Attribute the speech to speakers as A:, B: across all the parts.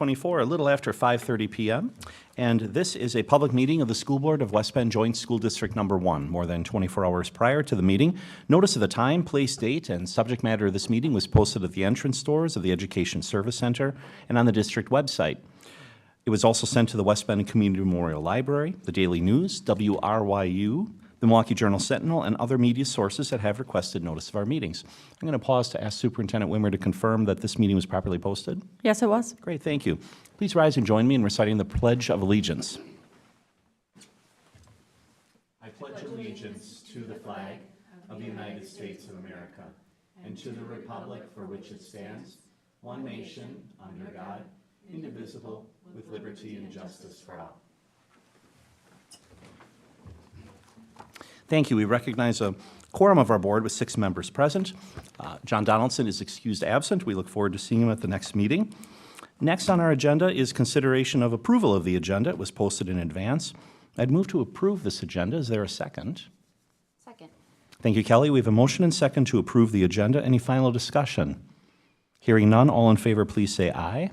A: 24, a little after 5:30 p.m., and this is a public meeting of the School Board of West Bend Joint School District Number 1. More than 24 hours prior to the meeting, notice of the time, place, date, and subject matter of this meeting was posted at the entrance doors of the Education Service Center and on the district website. It was also sent to the West Bend Community Memorial Library, the Daily News, WRYU, the Milwaukee Journal Sentinel, and other media sources that have requested notice of our meetings. I'm going to pause to ask Superintendent Wimmer to confirm that this meeting was properly posted.
B: Yes, it was.
A: Great, thank you. Please rise and join me in reciting the Pledge of Allegiance. I pledge allegiance to the flag of the United States of America and to the republic for which it stands, one nation, under God, indivisible, with liberty and justice for all. Thank you. We recognize a quorum of our board with 6 members present. John Donaldson is excused absent. We look forward to seeing him at the next meeting. Next on our agenda is consideration of approval of the agenda. It was posted in advance. I'd move to approve this agenda. Is there a second?
B: Second.
A: Thank you, Kelly. We have a motion and second to approve the agenda. Any final discussion? Hearing none, all in favor, please say aye.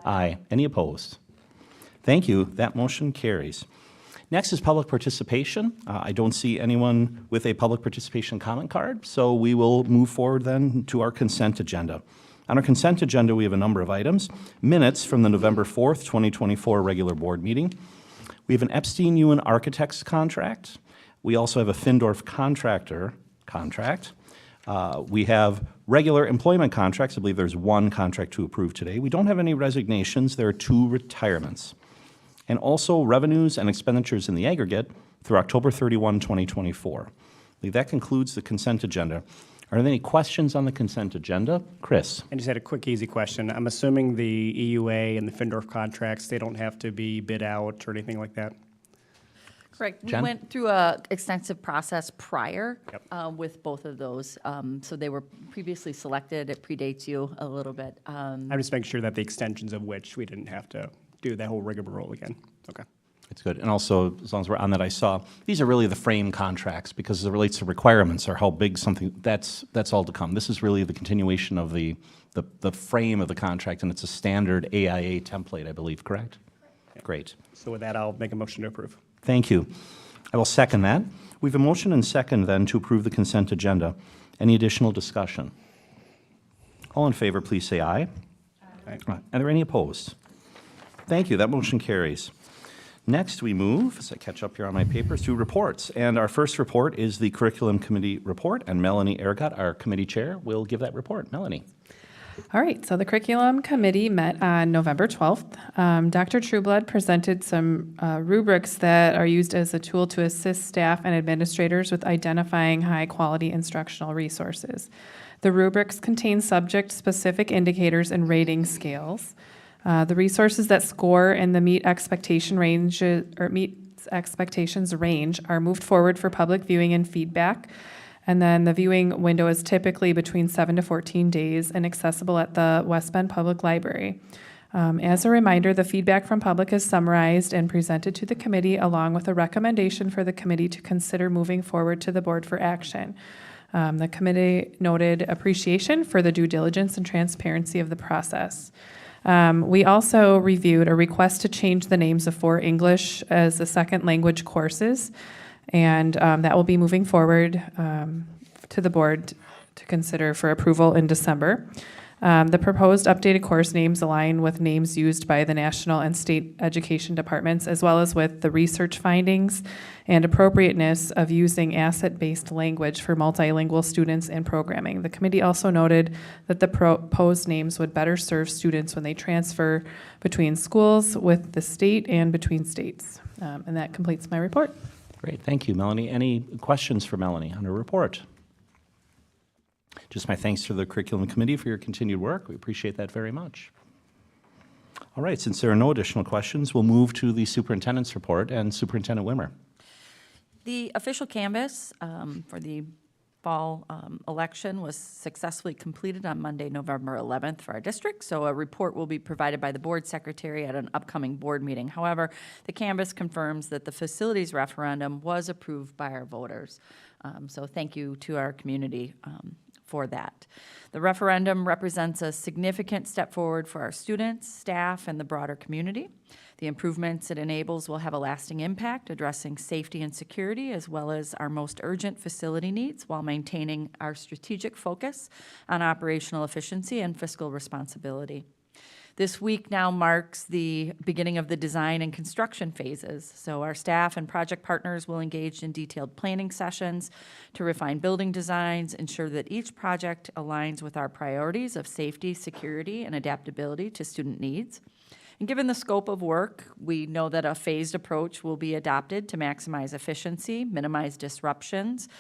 A: Aye. Any opposed? Thank you. That motion carries. Next is public participation. I don't see anyone with a public participation comment card, so we will move forward then to our consent agenda. On our consent agenda, we have a number of items. Minutes from the November 4th, 2024 regular board meeting. We have an Epstein-Ewen Architects contract. We also have a Findorf contractor contract. We have regular employment contracts. I believe there's 1 contract to approve today. We don't have any resignations. There are 2 retirements. And also revenues and expenditures in the aggregate through October 31, 2024. I believe that concludes the consent agenda. Are there any questions on the consent agenda? Chris?
C: I just had a quick, easy question. I'm assuming the EUA and the Findorf contracts, they don't have to be bid out or anything like that?
B: Correct. We
A: Jen?
B: went through a extensive process prior
C: Yep.
B: with both of those. So they were previously selected. It predates you a little bit.
C: I'm just making sure that the extensions of which we didn't have to do that whole rigmarole again. Okay.
A: It's good. And also, as long as we're on that, I saw, these are really the frame contracts because as it relates to requirements or how big something, that's all to come. This is really the continuation of the frame of the contract, and it's a standard AIA template, I believe, correct?
C: Yep.
A: Great.
C: So with that, I'll make a motion to approve.
A: Thank you. I will second that. We have a motion and second then to approve the consent agenda. Any additional discussion? All in favor, please say aye.
C: Aye.
A: Are there any opposed? Thank you. That motion carries. Next, we move, as I catch up here on my papers, to reports. And our first report is the Curriculum Committee report, and Melanie Ergot, our committee chair, will give that report. Melanie.
D: All right, so the Curriculum Committee met on November 12th. Dr. Trueblood presented some rubrics that are used as a tool to assist staff and administrators with identifying high-quality instructional resources. The rubrics contain subject-specific indicators and rating scales. The resources that score in the meet expectations range are moved forward for public viewing and feedback. And then the viewing window is typically between 7 to 14 days and accessible at the West Bend Public Library. As a reminder, the feedback from public is summarized and presented to the committee along with a recommendation for the committee to consider moving forward to the board for action. The committee noted appreciation for the due diligence and transparency of the process. We also reviewed a request to change the names of 4 English as a second language courses, and that will be moving forward to the board to consider for approval in December. The proposed updated course names align with names used by the national and state education departments, as well as with the research findings and appropriateness of using asset-based language for multilingual students and programming. The committee also noted that the proposed names would better serve students when they transfer between schools, with the state, and between states. And that completes my report.
A: Great, thank you, Melanie. Any questions for Melanie on her report? Just my thanks to the Curriculum Committee for your continued work. We appreciate that very much. All right, since there are no additional questions, we'll move to the superintendent's report and Superintendent Wimmer.
B: The official canvass for the fall election was successfully completed on Monday, November 11th for our district. So a report will be provided by the board secretary at an upcoming board meeting. However, the canvass confirms that the facilities referendum was approved by our voters. So thank you to our community for that. The referendum represents a significant step forward for our students, staff, and the broader community. The improvements it enables will have a lasting impact, addressing safety and security, as well as our most urgent facility needs, while maintaining our strategic focus on operational efficiency and fiscal responsibility. This week now marks the beginning of the design and construction phases. So our staff and project partners will engage in detailed planning sessions to refine building designs, ensure that each project aligns with our priorities of safety, security, and adaptability to student needs. And given the scope of work, we know that a phased approach will be adopted to maximize efficiency, minimize disruptions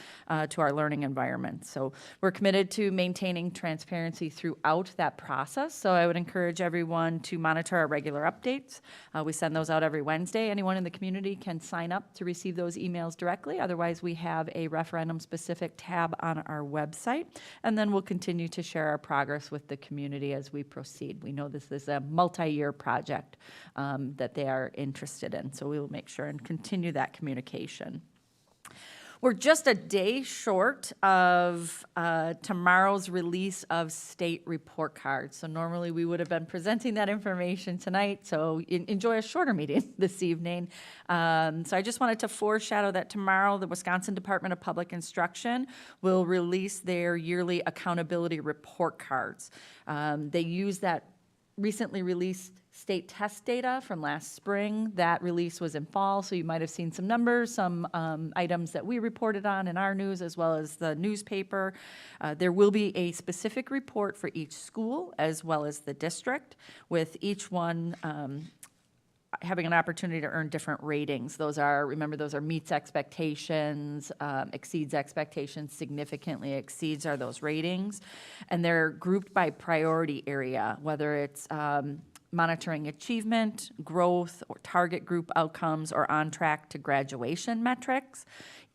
B: to our learning environment. So we're committed to maintaining transparency throughout that process. So I would encourage everyone to monitor our regular updates. We send those out every Wednesday. Anyone in the community can sign up to receive those emails directly. Otherwise, we have a referendum-specific tab on our website. And then we'll continue to share our progress with the community as we proceed. We know this is a multi-year project that they are interested in. So we will make sure and continue that communication. We're just a day short of tomorrow's release of state report cards. So normally we would have been presenting that information tonight, so enjoy a shorter meeting this evening. So I just wanted to foreshadow that tomorrow the Wisconsin Department of Public Instruction will release their yearly accountability report cards. They use that recently released state test data from last spring. That release was in fall, so you might have seen some numbers, some items that we reported on in our news as well as the newspaper. There will be a specific report for each school as well as the district, with each one having an opportunity to earn different ratings. Those are, remember, those are meets expectations, exceeds expectations, significantly exceeds are those ratings. And they're grouped by priority area, whether it's monitoring achievement, growth, or target group outcomes, or on track to graduation metrics.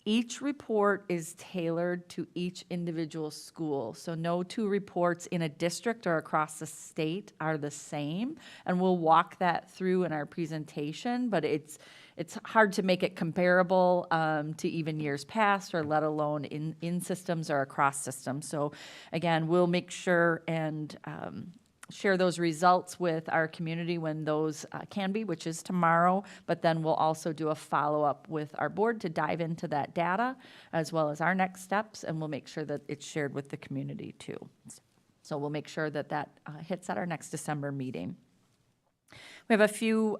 B: Each report is tailored to each individual school. So no two reports in a district or across the state are the same. And we'll walk that through in our presentation, but it's hard to make it comparable to even years past, or let alone in systems or across systems. So again, we'll make sure and share those results with our community when those can be, which is tomorrow, but then we'll also do a follow-up with our board to dive into that data as well as our next steps, and we'll make sure that it's shared with the community too. So we'll make sure that that hits at our next December meeting. We have a few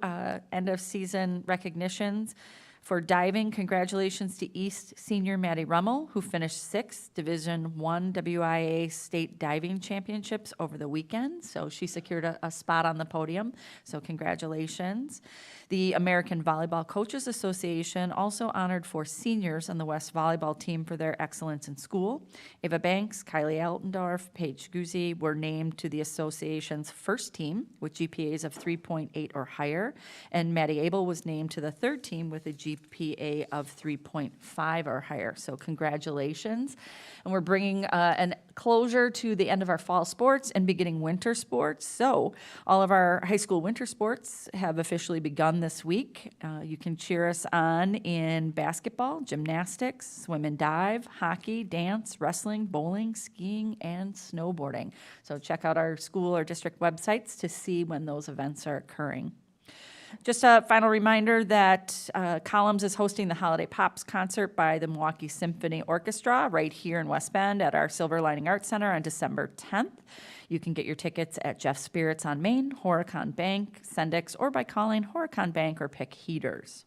B: end-of-season recognitions. For diving, congratulations to East senior Maddie Rummel, who finished 6th Division I WIA State Diving Championships over the weekend. So she secured a spot on the podium. So congratulations. The American Volleyball Coaches Association also honored 4 seniors on the West volleyball team for their excellence in school. Ava Banks, Kylie Altendorf, Paige Guzzi were named to the association's first team with GPAs of 3.8 or higher, and Maddie Abel was named to the 3rd team with a GPA of 3.5 or higher. So congratulations. And we're bringing an closure to the end of our fall sports and beginning winter sports. So all of our high school winter sports have officially begun this week. You can cheer us on in basketball, gymnastics, swim and dive, hockey, dance, wrestling, bowling, skiing, and snowboarding. So check out our school or district websites to see when those events are occurring. Just a final reminder that Columns is hosting the Holiday Pops concert by the Milwaukee Symphony Orchestra right here in West Bend at our Silver Lining Arts Center on December 10th. You can get your tickets at Jeff Spirits on Main, Horicon Bank, Sendix, or by calling Horicon Bank or Pick Heaters.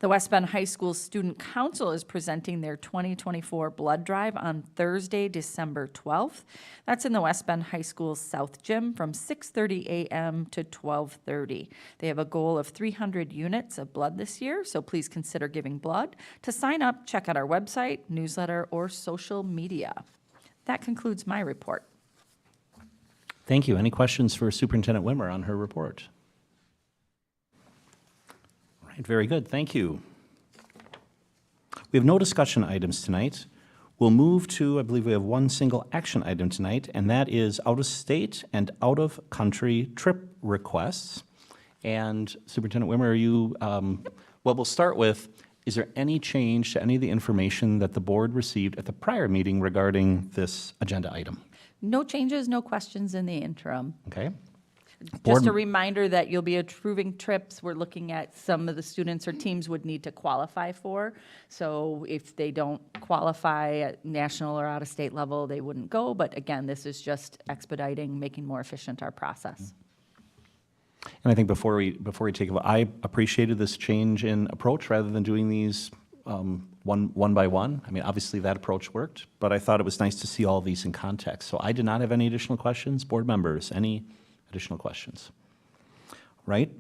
B: The West Bend High School Student Council is presenting their 2024 blood drive on Thursday, December 12th. That's in the West Bend High School South Gym from 6:30 a.m. to 12:30. They have a goal of 300 units of blood this year, so please consider giving blood. To sign up, check out our website, newsletter, or social media. That concludes my report.
A: Thank you. Any questions for Superintendent Wimmer on her report? All right, very good. Thank you. We have no discussion items tonight. We'll move to, I believe we have one single action item tonight, and that is out-of-state and out-of-country trip requests. And Superintendent Wimmer, are you, well, we'll start with, Is there any change to any of the information that the board received at the prior meeting regarding this agenda item?
B: No changes, no questions in the interim.
A: Okay?
B: Just
A: Board-
B: a reminder that you'll be approving trips. We're looking at some of the students or teams would need to qualify for. So if they don't qualify at national or out-of-state level, they wouldn't go. But again, this is just expediting, making more efficient our process.
A: And I think before we take a vote, I appreciated this change in approach rather than doing these one by one. I mean, obviously that approach worked, but I thought it was nice to see all of these in context. So I did not have any additional questions. Board members, any additional questions? Right?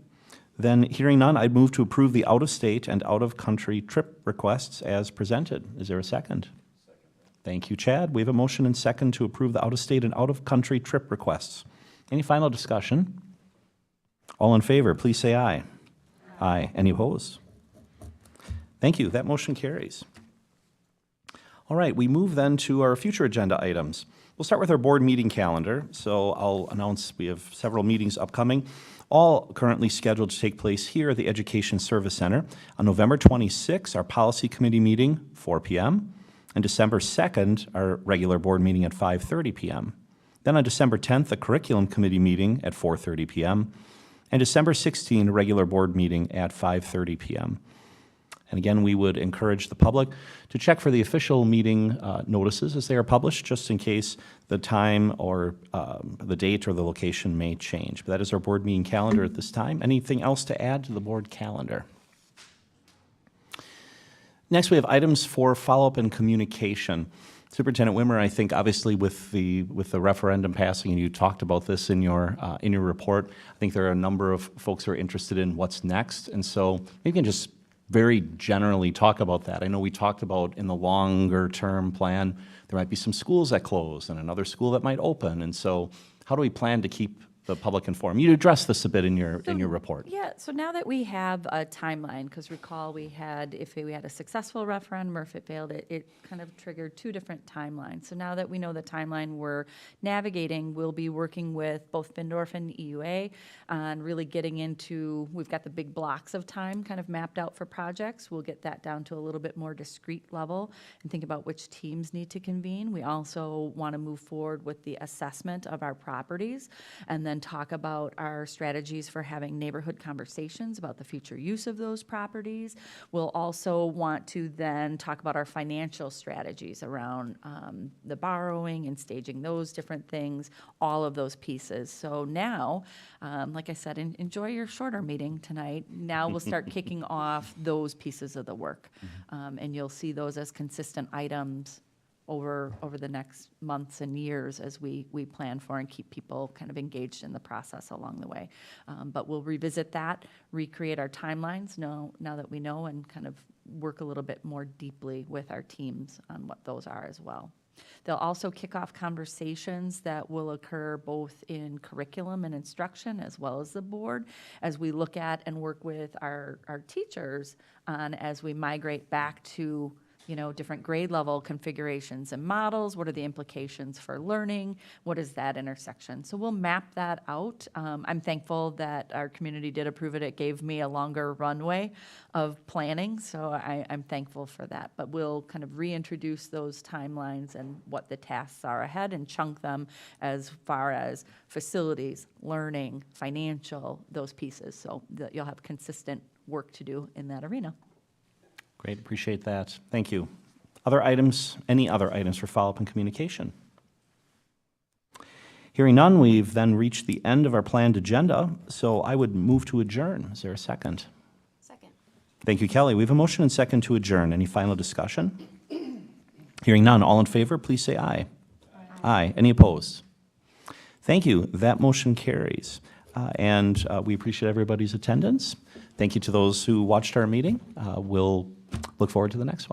A: Then hearing none, I'd move to approve the out-of-state and out-of-country trip requests as presented. Is there a second? Thank you, Chad. We have a motion and second to approve the out-of-state and out-of-country trip requests. Any final discussion? All in favor, please say aye. Aye. Any opposed? Thank you. That motion carries. All right, we move then to our future agenda items. We'll start with our board meeting calendar. So I'll announce we have several meetings upcoming, all currently scheduled to take place here at the Education Service Center. On November 26th, our Policy Committee meeting, 4 p.m., and December 2nd, our regular board meeting at 5:30 p.m. Then on December 10th, a Curriculum Committee meeting at 4:30 p.m., and December 16th, a regular board meeting at 5:30 p.m. And again, we would encourage the public to check for the official meeting notices as they are published, just in case the time or the date or the location may change. But that is our board meeting calendar at this time. Anything else to add to the board calendar? Next, we have items for follow-up and communication. Superintendent Wimmer, I think obviously with the referendum passing, and you talked about this in your report, I think there are a number of folks who are interested in what's next. And so maybe you can just very generally talk about that. I know we talked about in the longer term plan, there might be some schools that close and another school that might open. And so how do we plan to keep the public informed? You addressed this a bit in your report.
B: Yeah, so now that we have a timeline, because recall we had, if we had a successful referendum or if it failed, it kind of triggered two different timelines. So now that we know the timeline we're navigating, we'll be working with both Findorf and EUA on really getting into, we've got the big blocks of time kind of mapped out for projects. We'll get that down to a little bit more discrete level and think about which teams need to convene. We also want to move forward with the assessment of our properties and then talk about our strategies for having neighborhood conversations about the future use of those properties. We'll also want to then talk about our financial strategies around the borrowing and staging those different things, all of those pieces. So now, like I said, enjoy your shorter meeting tonight. Now we'll start kicking off those pieces of the work. And you'll see those as consistent items over the next months and years as we plan for and keep people kind of engaged in the process along the way. But we'll revisit that, recreate our timelines now that we know, and kind of work a little bit more deeply with our teams on what those are as well. They'll also kick off conversations that will occur both in curriculum and instruction as well as the board as we look at and work with our teachers on as we migrate back to different grade level configurations and models. What are the implications for learning? What is that intersection? So we'll map that out. I'm thankful that our community did approve it. It gave me a longer runway of planning, so I'm thankful for that. But we'll kind of reintroduce those timelines and what the tasks are ahead and chunk them as far as facilities, learning, financial, those pieces, so that you'll have consistent work to do in that arena.
A: Great, appreciate that. Thank you. Other items, any other items for follow-up and communication? Hearing none, we've then reached the end of our planned agenda, so I would move to adjourn. Is there a second?
B: Second.
A: Thank you, Kelly. We have a motion and second to adjourn. Any final discussion? Hearing none, all in favor, please say aye. Aye. Any opposed? Thank you. That motion carries. And we appreciate everybody's attendance. Thank you to those who watched our meeting. We'll look forward to the next one.